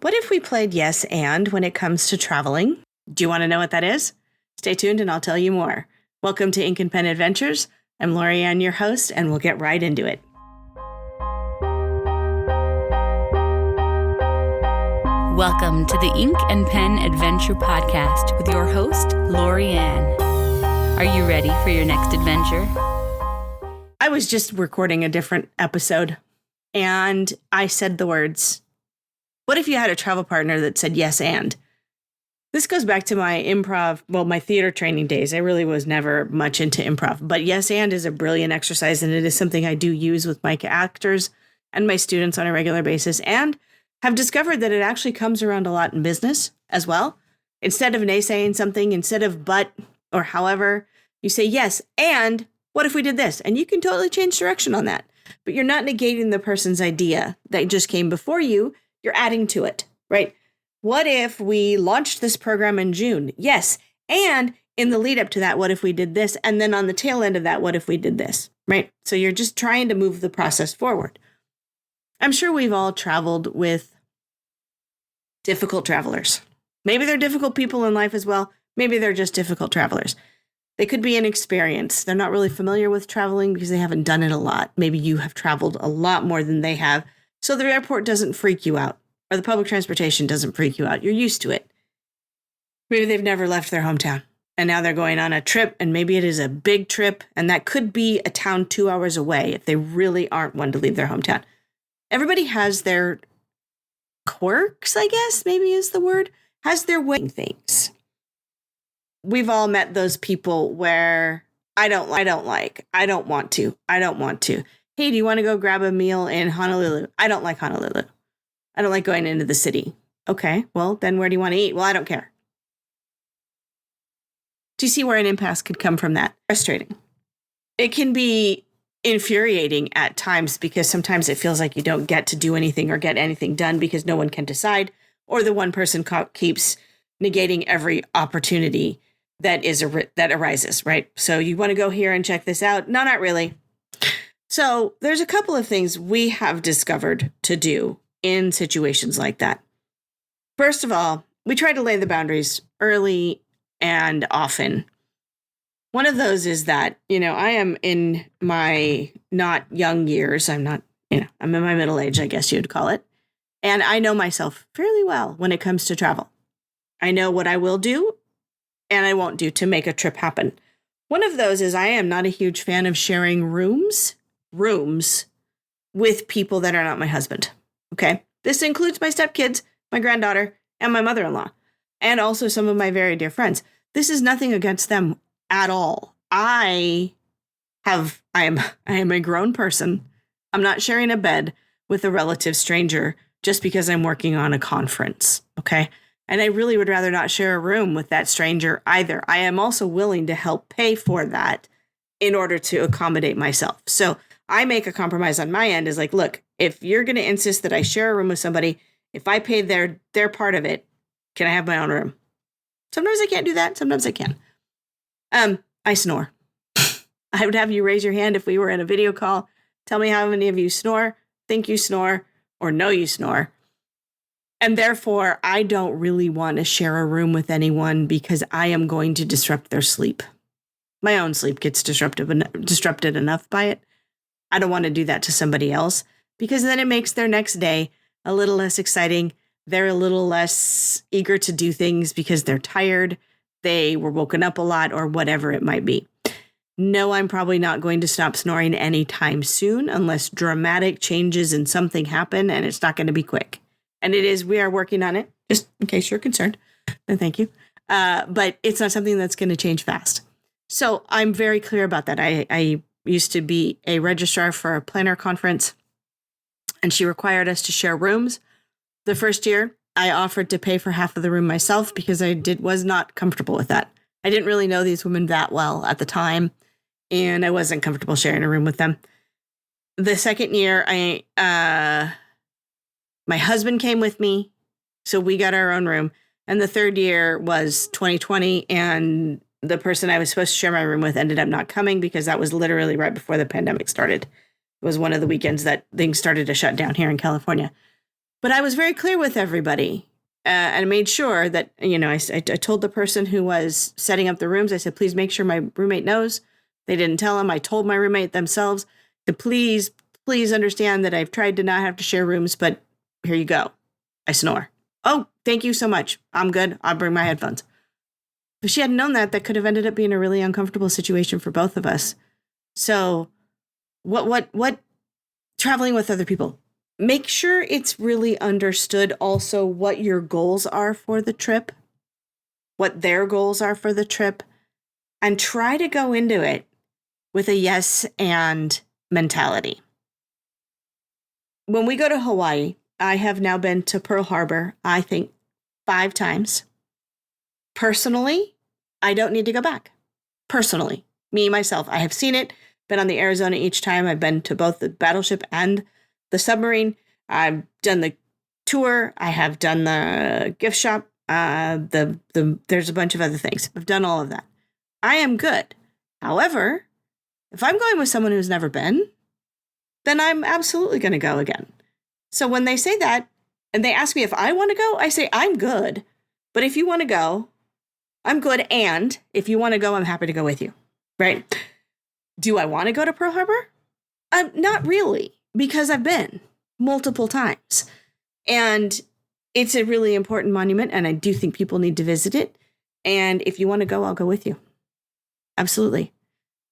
What if we played yes and when it comes to traveling? Do you want to know what that is? Stay tuned and I'll tell you more. Welcome to Ink and Pen Adventures. I'm Lorianne, your host, and we'll get right into it. Welcome to the Ink and Pen Adventure Podcast with your host, Lorianne. Are you ready for your next adventure? I was just recording a different episode, and I said the words, what if you had a travel partner that said yes and? This goes back to my improv, my theater training days. I really was never much into improv, but yes and is a brilliant exercise, and it is something I do use with my actors and my students on a regular basis, and have discovered that it actually comes around a lot in business as well. Instead of naysaying something, instead of but or however, you say yes, and what if we did this? And you can totally change direction on that. But you're not negating the person's idea that just came before you. You're adding to it, right? What if we launched this program in June? Yes. And in the lead up to that, what if we did this? And then on the tail end of that, what if we did this, right? So you're just trying to move the process forward. I'm sure we've all traveled with difficult travelers. Maybe they're difficult people in life as well. Maybe they're just difficult travelers. They could be inexperienced. They're not really familiar with traveling because they haven't done it a lot. Maybe you have traveled a lot more than they have. So the airport doesn't freak you out, or the public transportation doesn't freak you out. You're used to it. Maybe they've never left their hometown, and now they're going on a trip, and maybe it is a big trip, and that could be a town 2 hours away if they really aren't one to leave their hometown. Everybody has their quirks, I guess, maybe is the word, has their way of things. We've all met those people where I don't want to. Hey, do you want to go grab a meal in Honolulu? I don't like Honolulu. I don't like going into the city. Okay, well, then where do you want to eat? Well, I don't care. Do you see where an impasse could come from that? Frustrating. It can be infuriating at times because sometimes it feels like you don't get to do anything or get anything done because no one can decide, or the one person keeps negating every opportunity that arises, right? So you want to go here and check this out? No, not really. So there's a couple of things we have discovered to do in situations like that. First of all, we try to lay the boundaries early and often. One of those is that, I am in my not young years. I'm in my middle age, I guess you'd call it. And I know myself fairly well when it comes to travel. I know what I will do and I won't do to make a trip happen. One of those is I am not a huge fan of sharing rooms with people that are not my husband. Okay. This includes my stepkids, my granddaughter, and my mother-in-law, and also some of my very dear friends. This is nothing against them at all. I am a grown person. I'm not sharing a bed with a relative stranger just because I'm working on a conference. Okay. And I really would rather not share a room with that stranger either. I am also willing to help pay for that in order to accommodate myself. So I make a compromise on my end is like, look, if you're going to insist that I share a room with somebody, if I pay their part of it, can I have my own room? Sometimes I can't do that. Sometimes I can. I snore. I would have you raise your hand if we were in a video call. Tell me how many of you snore, think you snore, or know you snore. And therefore, I don't really want to share a room with anyone because I am going to disrupt their sleep. My own sleep gets disrupted enough by it. I don't want to do that to somebody else because then it makes their next day a little less exciting. They're a little less eager to do things because they're tired. They were woken up a lot or whatever it might be. No, I'm probably not going to stop snoring anytime soon unless dramatic changes in something happen, and it's not going to be quick. And we are working on it, just in case you're concerned. And thank you. But it's not something that's going to change fast. So I'm very clear about that. I used to be a registrar for a planner conference, and she required us to share rooms. The first year, I offered to pay for half of the room myself because I was not comfortable with that. I didn't really know these women that well at the time, and I wasn't comfortable sharing a room with them. The second year, my husband came with me, so we got our own room. And the third year was 2020, and the person I was supposed to share my room with ended up not coming because that was literally right before the pandemic started. It was one of the weekends that things started to shut down here in California. But I was very clear with everybody and I made sure that, I told the person who was setting up the rooms, I said, please make sure my roommate knows. They didn't tell him. I told my roommate themselves to please understand that I've tried to not have to share rooms, but here you go. I snore. Oh, thank you so much. I'm good. I'll bring my headphones. If she hadn't known that, that could have ended up being a really uncomfortable situation for both of us. So what traveling with other people, make sure it's really understood also what your goals are for the trip, what their goals are for the trip, and try to go into it with a yes and mentality. When we go to Hawaii, I have now been to Pearl Harbor, I think 5 times. Personally, I don't need to go back. Personally, me, myself, I have seen it, been on the Arizona each time. I've been to both the battleship and the submarine. I've done the tour. I have done the gift shop. There's a bunch of other things. I've done all of that. I am good. However, if I'm going with someone who's never been, then I'm absolutely going to go again. So when they say that and they ask me if I want to go, I say, I'm good. But if you want to go, I'm good. And if you want to go, I'm happy to go with you. Right? Do I want to go to Pearl Harbor? Not really, because I've been multiple times. And it's a really important monument. And I do think people need to visit it. And if you want to go, I'll go with you. Absolutely.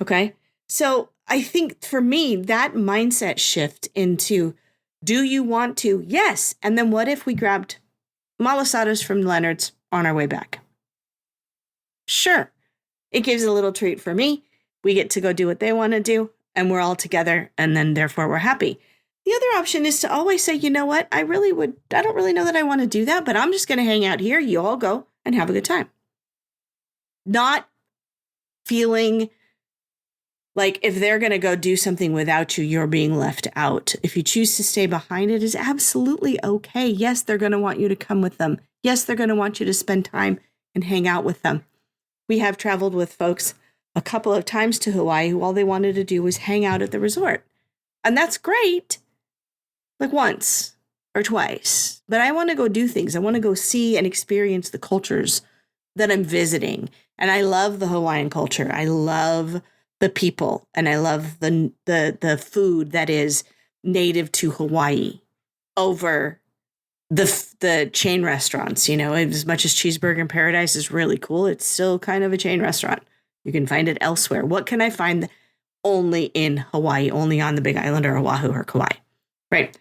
Okay. So I think for me, that mindset shift into, do you want to? Yes. And then what if we grabbed malasadas from Leonard's on our way back? Sure. It gives a little treat for me. We get to go do what they want to do, and we're all together, and then therefore we're happy. The other option is to always say, you know what? I don't really know that I want to do that, but I'm just going to hang out here. You all go and have a good time. Not feeling like if they're going to go do something without you, you're being left out. If you choose to stay behind, it is absolutely okay. Yes, they're going to want you to come with them. Yes, they're going to want you to spend time and hang out with them. We have traveled with folks a couple of times to Hawaii who all they wanted to do was hang out at the resort. And that's great, like once or twice. But I want to go do things. I want to go see and experience the cultures that I'm visiting. And I love the Hawaiian culture. I love the people, and I love the food that is native to Hawaii over the chain restaurants. As much as Cheeseburger in Paradise is really cool, it's still kind of a chain restaurant. You can find it elsewhere. What can I find only in Hawaii, only on the Big Island or Oahu or Kauai, right?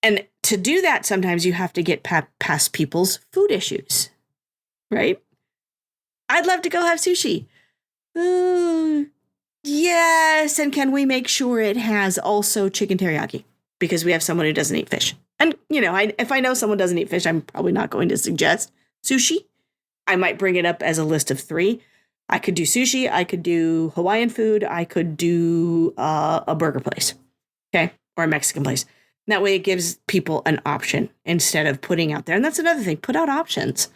And to do that, sometimes you have to get past people's food issues, right? I'd love to go have sushi. Yes. And can we make sure it has also chicken teriyaki? Because we have someone who doesn't eat fish. And, if I know someone doesn't eat fish, I'm probably not going to suggest sushi. I might bring it up as a list of 3. I could do sushi. I could do Hawaiian food. I could do a burger place. Okay. Or a Mexican place. That way it gives people an option instead of putting out there. And that's another thing. Put out options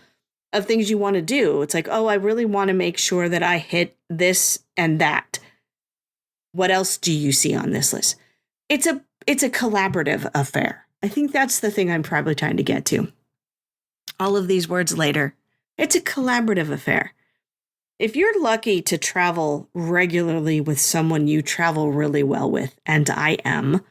of things you want to do. It's like, oh, I really want to make sure that I hit this and that. What else do you see on this list? It's a collaborative affair. I think that's the thing I'm probably trying to get to. All of these words later. It's a collaborative affair. If you're lucky to travel regularly with someone you travel really well with, and I am,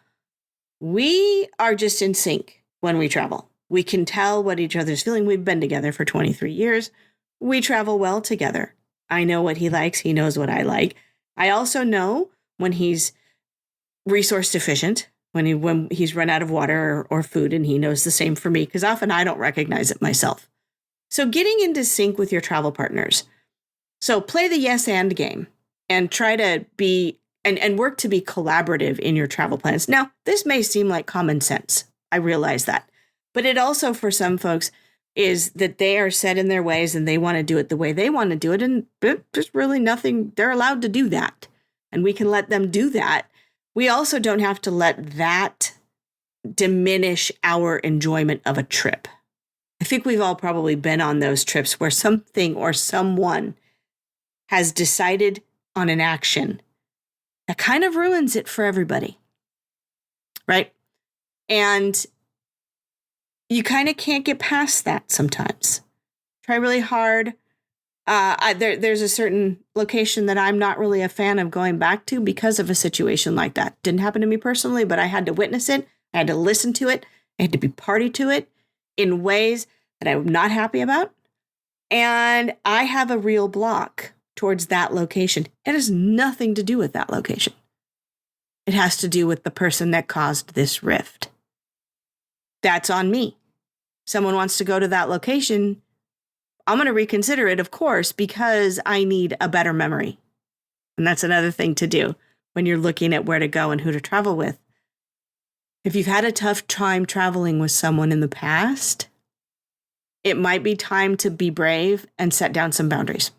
we are just in sync when we travel. We can tell what each other's feeling. We've been together for 23 years. We travel well together. I know what he likes. He knows what I like. I also know when he's resource deficient, when he's run out of water or food, and he knows the same for me, because often I don't recognize it myself. So getting into sync with your travel partners. So play the yes and game and try to be and work to be collaborative in your travel plans. Now, this may seem like common sense. I realize that. But it also, for some folks, is that they are set in their ways and they want to do it the way they want to do it. And there's really nothing, they're allowed to do that. And we can let them do that. We also don't have to let that diminish our enjoyment of a trip. I think we've all probably been on those trips where something or someone has decided on an action that kind of ruins it for everybody, right? And you kind of can't get past that sometimes. Try really hard. There's a certain location that I'm not really a fan of going back to because of a situation like that. Didn't happen to me personally, but I had to witness it. I had to listen to it. I had to be party to it in ways that I'm not happy about. And I have a real block towards that location. It has nothing to do with that location. It has to do with the person that caused this rift. That's on me. Someone wants to go to that location, I'm going to reconsider it, of course, because I need a better memory. And that's another thing to do when you're looking at where to go and who to travel with. If you've had a tough time traveling with someone in the past, it might be time to be brave and set down some boundaries.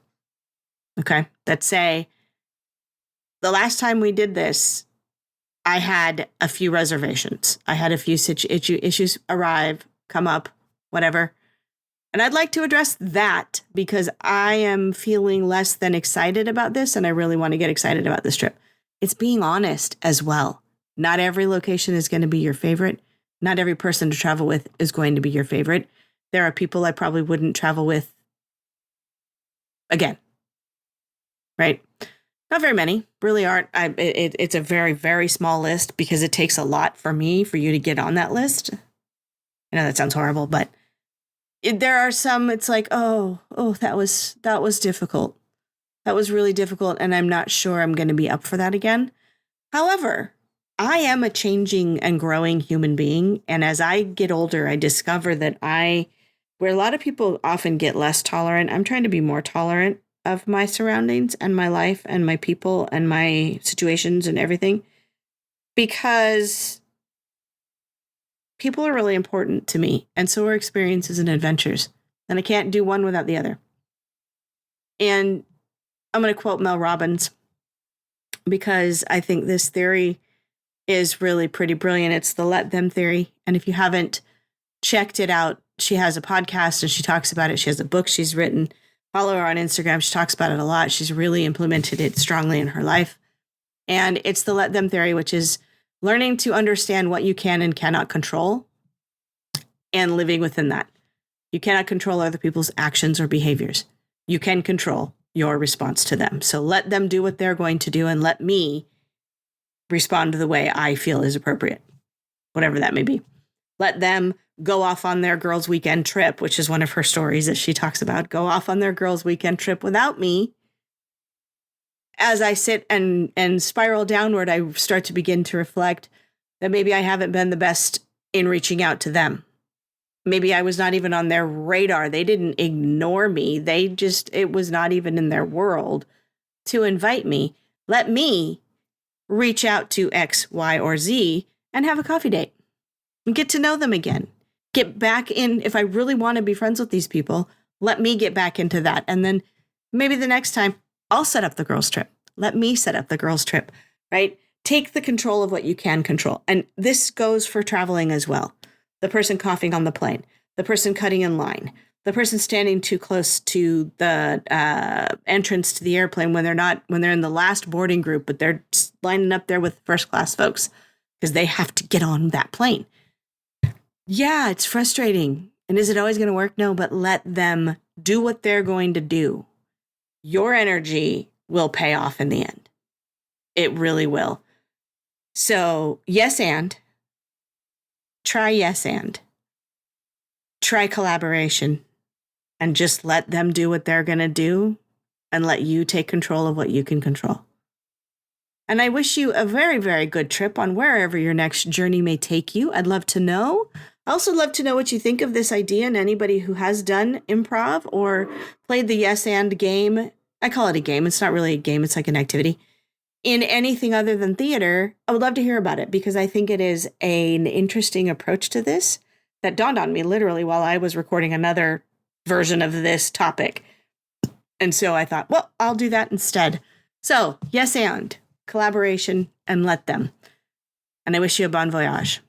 Okay? Let's say the last time we did this, I had a few reservations. I had a few issues arrive, come up, whatever. And I'd like to address that because I am feeling less than excited about this, and I really want to get excited about this trip. It's being honest as well. Not every location is going to be your favorite. Not every person to travel with is going to be your favorite. There are people I probably wouldn't travel with again. Right? Not very many, really aren't. It's a very, very small list because it takes a lot for me for you to get on that list. I know that sounds horrible, but there are some, it's like, oh, that was difficult. That was really difficult, and I'm not sure I'm going to be up for that again. However, I am a changing and growing human being, and as I get older, I discover that where a lot of people often get less tolerant, I'm trying to be more tolerant of my surroundings and my life and my people and my situations and everything, because people are really important to me, and so are experiences and adventures, and I can't do one without the other. And I'm going to quote Mel Robbins because I think this theory is really pretty brilliant. It's the let them theory. And if you haven't checked it out, she has a podcast and she talks about it. She has a book she's written. Follow her on Instagram. She talks about it a lot. She's really implemented it strongly in her life. And it's the let them theory, which is learning to understand what you can and cannot control and living within that. You cannot control other people's actions or behaviors. You can control your response to them. So let them do what they're going to do and let me respond the way I feel is appropriate, whatever that may be. Let them go off on their girls' weekend trip, which is one of her stories that she talks about, go off on their girls' weekend trip without me. As I sit and spiral downward, I start to begin to reflect that maybe I haven't been the best in reaching out to them. Maybe I was not even on their radar. They didn't ignore me. It was not even in their world to invite me. Let me reach out to X, Y, or Z and have a coffee date and get to know them again. Get back in. If I really want to be friends with these people, let me get back into that. And then maybe the next time I'll set up the girls' trip. Let me set up the girls' trip, right? Take the control of what you can control. And this goes for traveling as well. The person coughing on the plane, the person cutting in line, the person standing too close to the entrance to the airplane when they're in the last boarding group, but they're lining up there with first class folks because they have to get on that plane. Yeah, it's frustrating. And is it always going to work? No, but let them do what they're going to do. Your energy will pay off in the end. It really will. So yes, and try yes, and try collaboration. And just let them do what they're going to do and let you take control of what you can control. And I wish you a very, very good trip on wherever your next journey may take you. I'd love to know. I also love to know what you think of this idea and anybody who has done improv or played the yes and game. I call it a game. It's not really a game. It's like an activity. In anything other than theater, I would love to hear about it because I think it is an interesting approach to this that dawned on me literally while I was recording another version of this topic. And so I thought, well, I'll do that instead. So yes, and collaboration and let them. And I wish you a bon voyage.